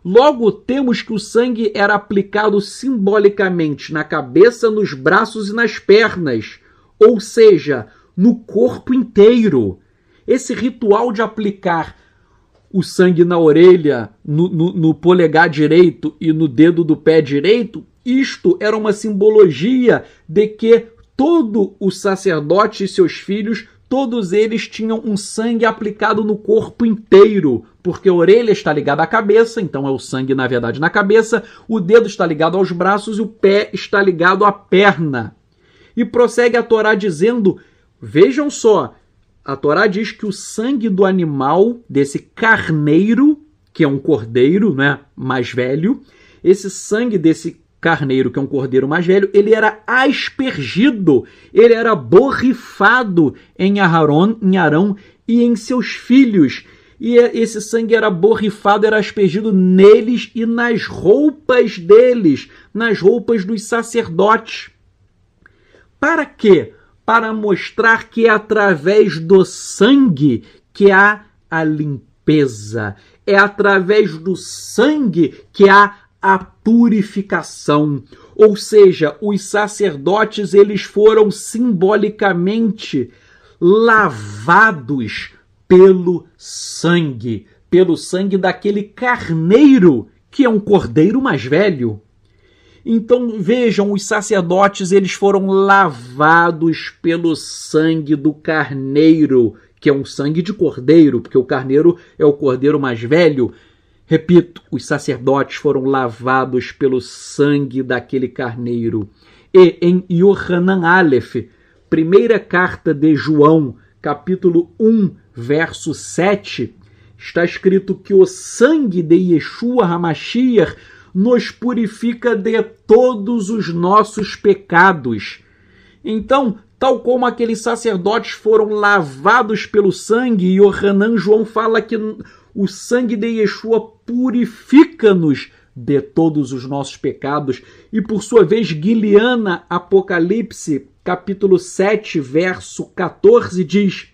Logo, temos que o sangue era aplicado simbolicamente na cabeça, nos braços e nas pernas, ou seja, no corpo inteiro. Esse ritual de aplicar o sangue na orelha, no polegar direito e no dedo do pé direito, isto era uma simbologia de que todo o sacerdote e seus filhos, todos eles tinham um sangue aplicado no corpo inteiro, porque a orelha está ligada à cabeça, então é o sangue, na verdade, na cabeça, o dedo está ligado aos braços e o pé está ligado à perna. E prossegue a Torá dizendo, vejam só, a Torá diz que o sangue do animal, desse carneiro, que é um cordeiro, né, mais velho, esse sangue desse carneiro, que é um cordeiro mais velho, ele era aspergido, ele era borrifado em Arão e em seus filhos. E esse sangue era borrifado, era aspergido neles e nas roupas deles, nas roupas dos sacerdotes. Para quê? Para mostrar que é através do sangue que há a limpeza. É através do sangue que há a purificação. Ou seja, os sacerdotes, eles foram simbolicamente lavados pelo sangue daquele carneiro, que é um cordeiro mais velho. Então, vejam, os sacerdotes, eles foram lavados pelo sangue do carneiro, que é um sangue de cordeiro, porque o carneiro é o cordeiro mais velho. Repito, os sacerdotes foram lavados pelo sangue daquele carneiro. E em Yohanan Aleph, primeira carta de João, capítulo 1, verso 7, está escrito que o sangue de Yeshua HaMashiach nos purifica de todos os nossos pecados. Então, tal como aqueles sacerdotes foram lavados pelo sangue, Yohanan João fala que o sangue de Yeshua purifica-nos de todos os nossos pecados. E por sua vez, Guiliana, Apocalipse, capítulo 7, verso 14, diz: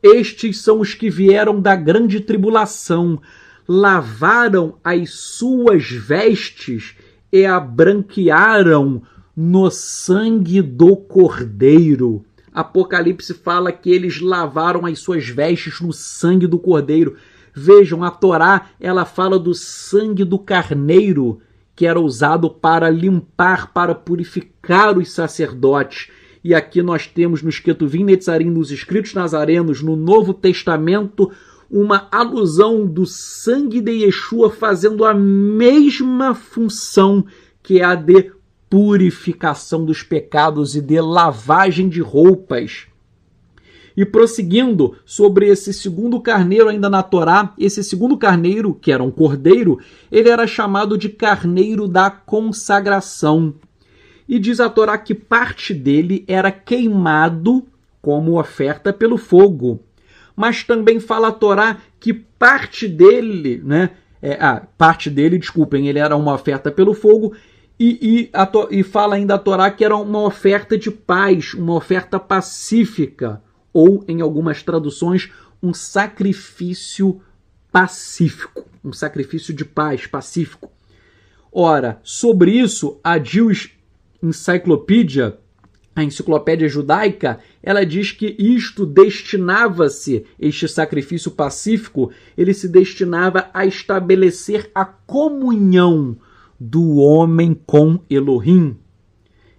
estes são os que vieram da grande tribulação, lavaram as suas vestes e a branquearam no sangue do Cordeiro. Apocalipse fala que eles lavaram as suas vestes no sangue do Cordeiro. Vejam, a Torá, ela fala do sangue do carneiro, que era usado para limpar, para purificar os sacerdotes. E aqui nós temos nos Ketuvim Netzarim, nos escritos nazarenos, no Novo Testamento, uma alusão do sangue de Yeshua fazendo a mesma função, que é a de purificação dos pecados e de lavagem de roupas. E prosseguindo sobre esse segundo carneiro ainda na Torá, esse segundo carneiro, que era um cordeiro, ele era chamado de carneiro da consagração. E diz a Torá que parte dele era queimado como oferta pelo fogo. Mas também fala a Torá que parte dele, ele era uma oferta pelo fogo, e fala ainda a Torá que era uma oferta de paz, uma oferta pacífica, ou, em algumas traduções, um sacrifício pacífico, um sacrifício de paz, pacífico. Ora, sobre isso, a Jewish Encyclopedia, a enciclopédia judaica, ela diz que este sacrifício pacífico, ele se destinava a estabelecer a comunhão do homem com Elohim.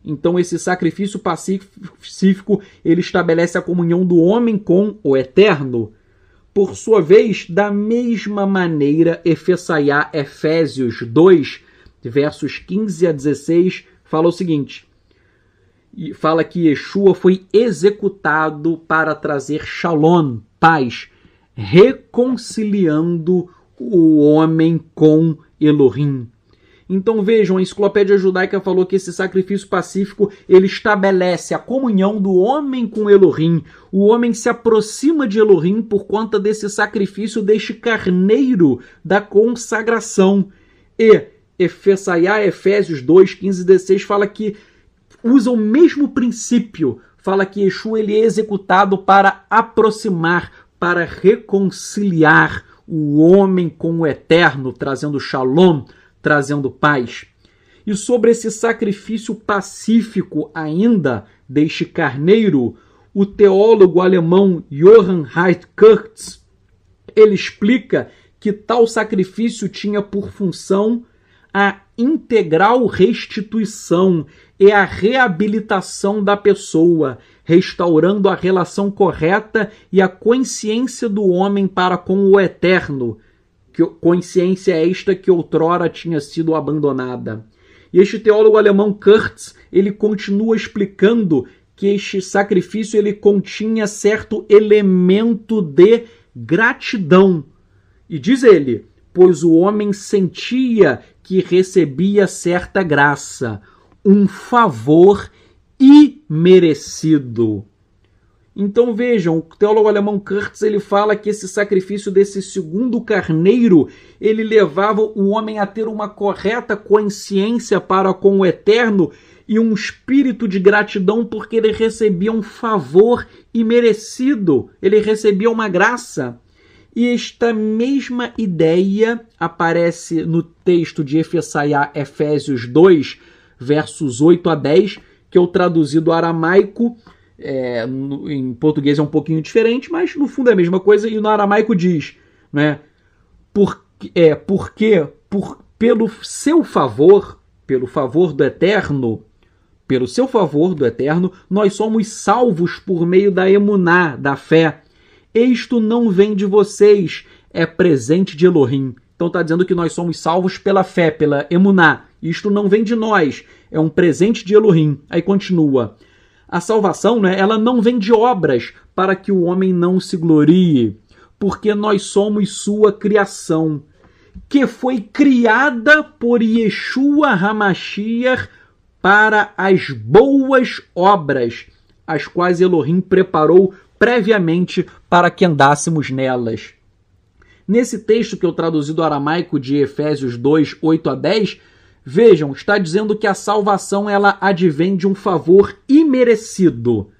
Então, esse sacrifício pacífico, ele estabelece a comunhão do homem com o Eterno. Por sua vez, da mesma maneira, Efésios 2, versos 15 a 16, fala o seguinte, e fala que Yeshua foi executado para trazer shalom, paz, reconciliando o homem com Elohim. Então vejam, a enciclopédia judaica falou que esse sacrifício pacífico, ele estabelece a comunhão do homem com Elohim. O homem se aproxima de Elohim por conta desse sacrifício, deste carneiro da consagração. E Efésios 2, 15 e 16 fala que usa o mesmo princípio. Fala que Yeshua ele é executado para aproximar, para reconciliar o homem com o Eterno, trazendo shalom, trazendo paz. E sobre esse sacrifício pacífico ainda deste carneiro, o teólogo alemão Johann Heinrich Kurtz, ele explica que tal sacrifício tinha por função a integral restituição e a reabilitação da pessoa, restaurando a relação correta e a consciência do homem para com o Eterno, que consciência esta que outrora tinha sido abandonada. E este teólogo alemão Kurtz, ele continua explicando que este sacrifício ele continha certo elemento de gratidão. E diz ele, pois o homem sentia que recebia certa graça, um favor imerecido. Então vejam, o teólogo alemão Kurtz ele fala que esse sacrifício desse segundo carneiro, ele levava o homem a ter uma correta consciência para com o Eterno e um espírito de gratidão porque ele recebia um favor imerecido, ele recebia uma graça. E esta mesma ideia aparece no texto de Efésios 2, versos 8 a 10, que é o traduzido aramaico. Em português é um pouquinho diferente, mas no fundo é a mesma coisa, e no aramaico diz, né, pelo seu favor, pelo favor do Eterno, nós somos salvos por meio da emuná, da fé. Isto não vem de vocês, é presente de Elohim. Então está dizendo que nós somos salvos pela fé, pela emuná. Isto não vem de nós, é um presente de Elohim. Aí continua. A salvação, né, ela não vem de obras para que o homem não se glorie, porque nós somos sua criação, que foi criada por Yeshua HaMashiach para as boas obras, as quais Elohim preparou previamente para que andássemos nelas. Nesse texto que eu traduzi do aramaico de Efésios 2, 8 a 10, vejam, está dizendo que a salvação ela advém de um favor imerecido.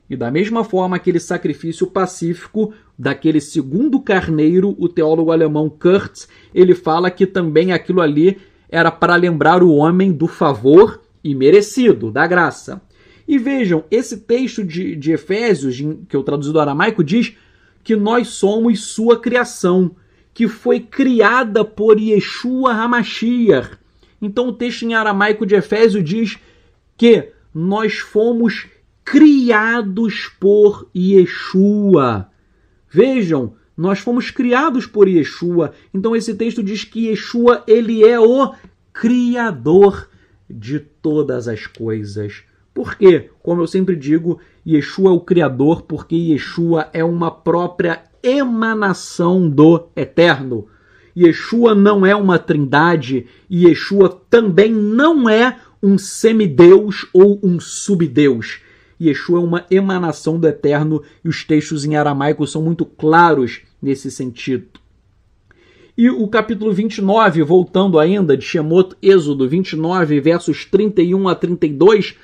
E da mesma forma, aquele sacrifício pacífico daquele segundo carneiro, o teólogo alemão Kurtz, ele fala que também aquilo ali era para lembrar o homem do favor imerecido, da graça. E vejam, esse texto de Efésios, que eu traduzi do aramaico, diz que nós somos sua criação, que foi criada por Yeshua HaMashiach. Então o texto em aramaico de Efésios diz que nós fomos criados por Yeshua. Vejam, nós fomos criados por Yeshua. Então esse texto diz que Yeshua ele é o Criador de todas as coisas. Por quê? Como eu sempre digo, Yeshua é o Criador, porque Yeshua é uma própria emanação do Eterno. Yeshua não é uma trindade, e Yeshua também não é um semideus ou um subdeus. Yeshua é uma emanação do Eterno, e os textos em aramaico são muito claros nesse sentido. E o capítulo 29, voltando ainda de Shemot, Êxodo 29, versos 31 a 32,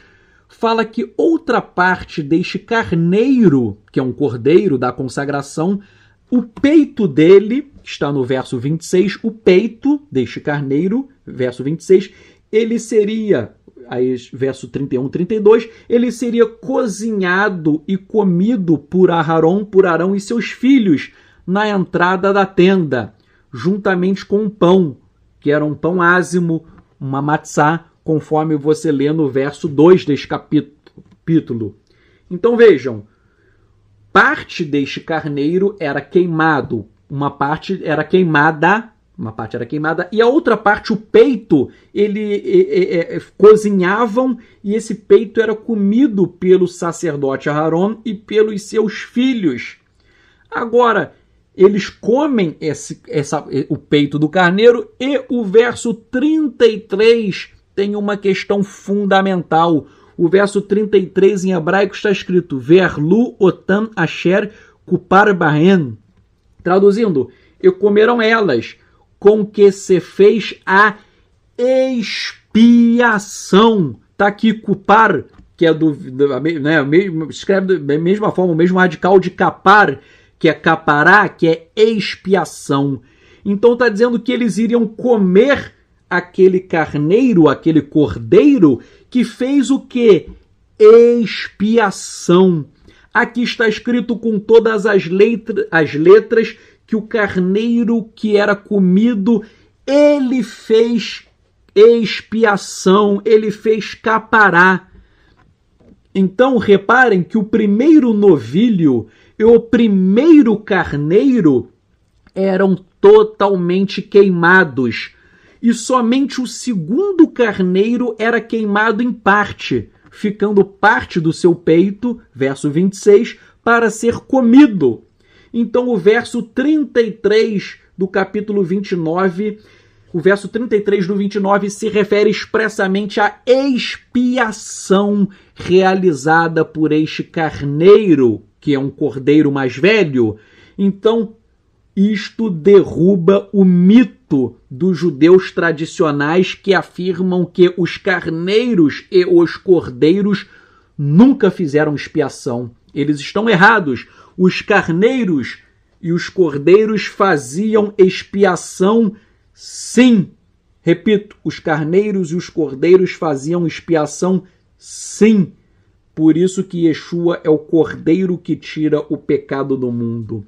fala que outra parte deste carneiro, que é um cordeiro da consagração, o peito dele, está no verso 26, o peito deste carneiro, verso 26, ele seria, aí, verso 31, 32, ele seria cozinhado e comido por Arão e seus filhos na entrada da tenda, juntamente com um pão, que era um pão ázimo, uma matzá, conforme você lê no verso 2 deste capítulo. Então vejam, parte deste carneiro era queimado, uma parte era queimada, e a outra parte, o peito, cozinhavam, e esse peito era comido pelo sacerdote Aharon e pelos seus filhos. Agora, eles comem o peito do carneiro, e o verso 33 tem uma questão fundamental. O verso 33 em hebraico está escrito Verlu otam asher kupar bahen. Traduzindo, e comeram elas, com que se fez a expiação. Está aqui kupar, que é escreve da mesma forma, o mesmo radical de capar, que é capará, que é expiação. Então está dizendo que eles iriam comer aquele carneiro, aquele cordeiro, que fez o quê? Expiação. Aqui está escrito com todas as letras que o carneiro que era comido, ele fez expiação, ele fez capará. Então reparem que o primeiro novilho e o primeiro carneiro eram totalmente queimados, e somente o segundo carneiro era queimado em parte, ficando parte do seu peito, verso 26, para ser comido. Então o verso 33 do capítulo 29, o verso 33 do 29 se refere expressamente à expiação realizada por este carneiro, que é um cordeiro mais velho. Então, isto derruba o mito dos judeus tradicionais que afirmam que os carneiros e os cordeiros nunca fizeram expiação. Eles estão errados. Os carneiros e os cordeiros faziam expiação, sim. Repito, os carneiros e os cordeiros faziam expiação, sim. Por isso que Yeshua é o cordeiro que tira o pecado do mundo.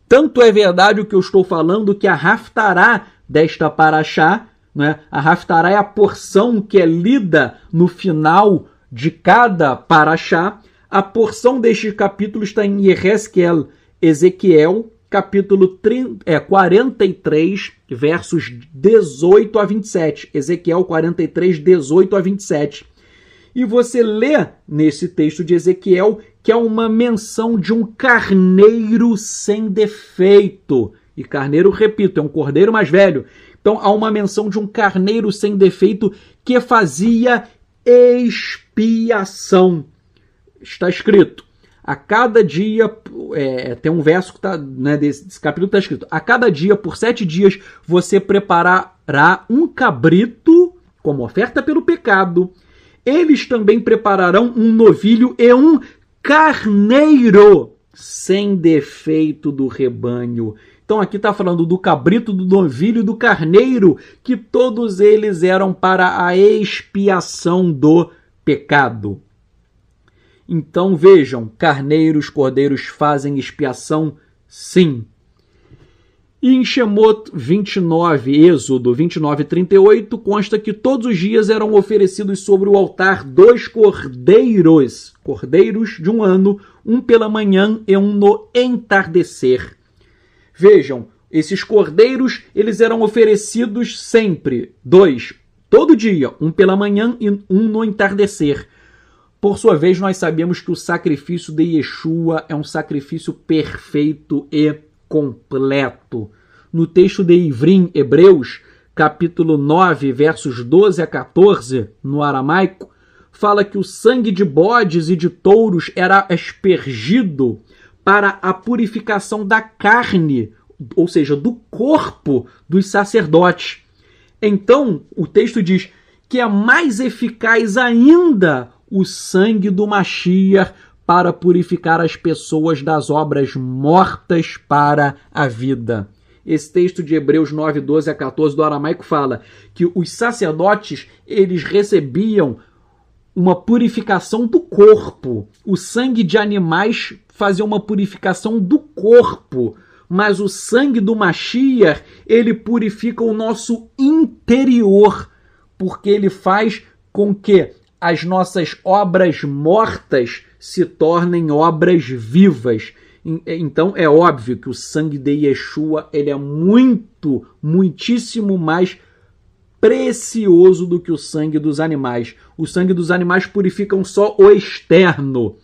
Tanto é verdade o que eu estou falando que a Haftará desta paraxá, né? A Haftará é a porção que é lida no final de cada paraxá. A porção deste capítulo está em Yehezkel, Ezequiel, capítulo 43, versos 18 a 27. Ezequiel 43, 18 a 27. E você lê nesse texto de Ezequiel que é uma menção de um carneiro sem defeito. E carneiro, repito, é um cordeiro mais velho. Então há uma menção de um carneiro sem defeito que fazia expiação. Está escrito, a cada dia, tem um verso que está, né, desse capítulo está escrito, a cada dia, por 7 dias, você preparará um cabrito como oferta pelo pecado. Eles também prepararão um novilho e um carneiro sem defeito do rebanho. Então aqui está falando do cabrito, do novilho e do carneiro, que todos eles eram para a expiação do pecado. Então vejam, carneiros, cordeiros fazem expiação, sim. E em Shemot 29, Êxodo 29, 38, consta que todos os dias eram oferecidos sobre o altar 2 cordeiros de um ano, um pela manhã e um no entardecer. Vejam, esses cordeiros, eles eram oferecidos sempre, 2, todo dia, um pela manhã e um no entardecer. Por sua vez, nós sabemos que o sacrifício de Yeshua é um sacrifício perfeito e completo. No texto de Ivrim, Hebreus, capítulo 9, versos 12 a 14, no aramaico, fala que o sangue de bodes e de touros era aspergido para a purificação da carne, ou seja, do corpo dos sacerdotes. Então, o texto diz que é mais eficaz ainda o sangue do Mashiach para purificar as pessoas das obras mortas para a vida. Esse texto de Hebreus 9, 12 a 14 do aramaico fala que os sacerdotes, eles recebiam uma purificação do corpo. O sangue de animais fazia uma purificação do corpo, mas o sangue do Mashiach, ele purifica o nosso interior, porque ele faz com que as nossas obras mortas se tornem obras vivas. Então é óbvio que o sangue de Yeshua ele é muitíssimo mais precioso do que o sangue dos animais. O sangue dos animais purifica só o externo,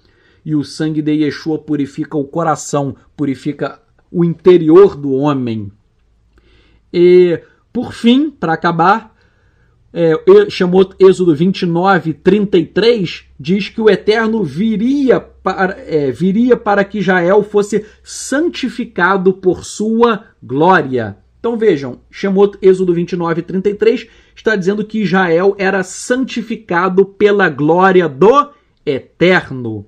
e o sangue de Yeshua purifica o coração, purifica o interior do homem. E, por fim, para acabar, chamou Êxodo 29, 33, diz que o Eterno viria para que Israel fosse santificado por sua glória. Então vejam, chamou Êxodo 29, 33, está dizendo que Israel era santificado pela glória do Eterno.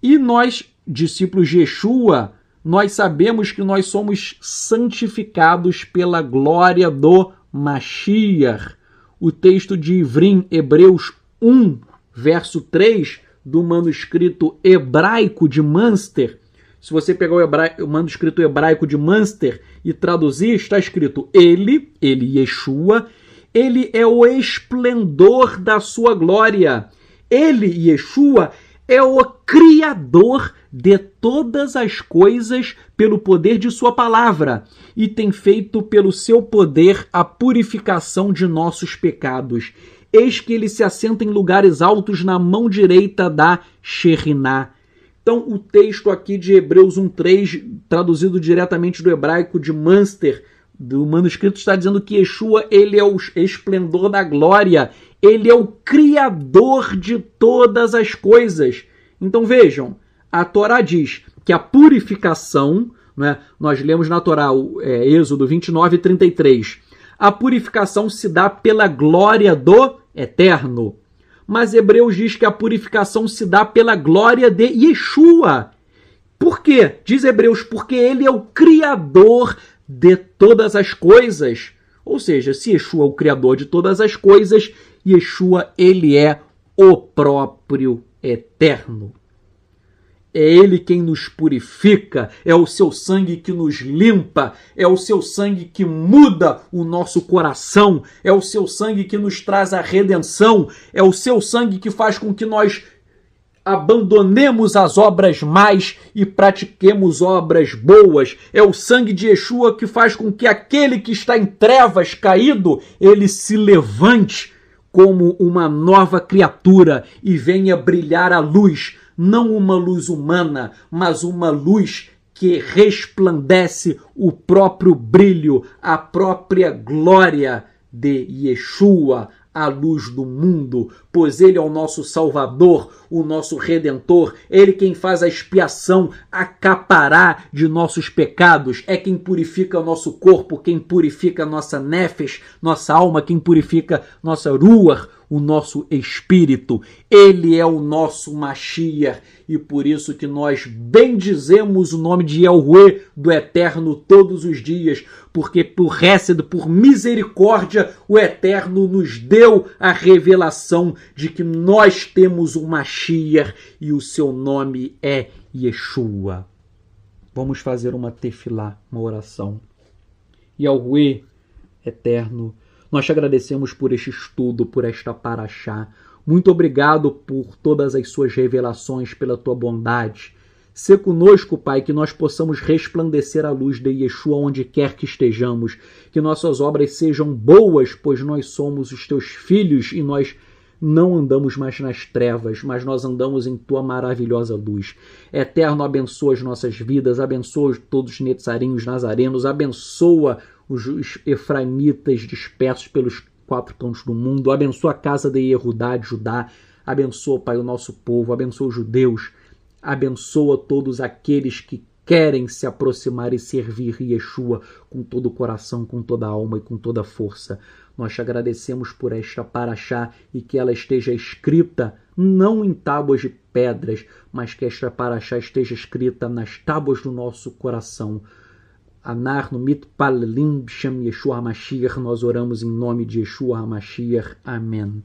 E nós, discípulos de Yeshua, nós sabemos que nós somos santificados pela glória do Mashiach. O texto de Ivrim, Hebreus 1, verso 3, do manuscrito hebraico de Münster. Se você pegar o manuscrito hebraico de Münster e traduzir, está escrito: ele, Yeshua, ele é o esplendor da sua glória. Ele, Yeshua, é o Criador de todas as coisas pelo poder de sua palavra e tem feito pelo seu poder a purificação de nossos pecados. Eis que ele se assenta em lugares altos na mão direita da Sheriná. Então, o texto aqui de Hebreus 1:3, traduzido diretamente do hebraico de Münster, do manuscrito, está dizendo que Yeshua, ele é o esplendor da glória, ele é o Criador de todas as coisas. Então vejam, a Torá diz que a purificação, né, nós lemos na Torá, Êxodo 29, 33, a purificação se dá pela glória do Eterno. Mas Hebreus diz que a purificação se dá pela glória de Yeshua. Por quê? Diz Hebreus, porque ele é o Criador de todas as coisas. Ou seja, se Yeshua é o Criador de todas as coisas, Yeshua, ele é o próprio Eterno. É ele quem nos purifica, é o seu sangue que nos limpa, é o seu sangue que muda o nosso coração, é o seu sangue que nos traz a redenção, é o seu sangue que faz com que nós abandonemos as obras más e pratiquemos obras boas. É o sangue de Yeshua que faz com que aquele que está em trevas, caído, ele se levante como uma nova criatura e venha brilhar a luz, não uma luz humana, mas uma luz que resplandece o próprio brilho, a própria glória de Yeshua, a luz do mundo, pois ele é o nosso Salvador, o nosso Redentor, ele quem faz a expiação, acapará de nossos pecados, é quem purifica o nosso corpo, quem purifica nossa nefesh, nossa alma, quem purifica nossa ruach, o nosso espírito. Ele é o nosso Mashiach e por isso que nós bendizemos o nome de Yahweh, do Eterno, todos os dias, porque por Hesed, por misericórdia, o Eterno nos deu a revelação de que nós temos um Mashiach e o seu nome é Yeshua. Vamos fazer uma tefilá, uma oração. Yahweh, Eterno, nós te agradecemos por este estudo, por esta paraxá. Muito obrigado por todas as suas revelações, pela tua bondade. Sê conosco, Pai, que nós possamos resplandecer a luz de Yeshua onde quer que estejamos. Que nossas obras sejam boas, pois nós somos os teus filhos e nós não andamos mais nas trevas, mas nós andamos em Tua maravilhosa luz. Eterno, abençoa as nossas vidas, abençoa todos os netzarinhos, nazarenos, abençoa os efraimitas dispersos pelos 4 cantos do mundo, abençoa a casa de Yehudá, de Judá, abençoa, Pai, o nosso povo, abençoa os judeus, abençoa todos aqueles que querem se aproximar e servir Yeshua com todo o coração, com toda a alma e com toda a força. Nós te agradecemos por esta paraxá e que ela esteja escrita não em tábuas de pedras, mas que esta paraxá esteja escrita nas tábuas do nosso coração. Anar no mitpalelim b'shem Yeshua HaMashiach, nós oramos em nome de Yeshua HaMashiach. Amém.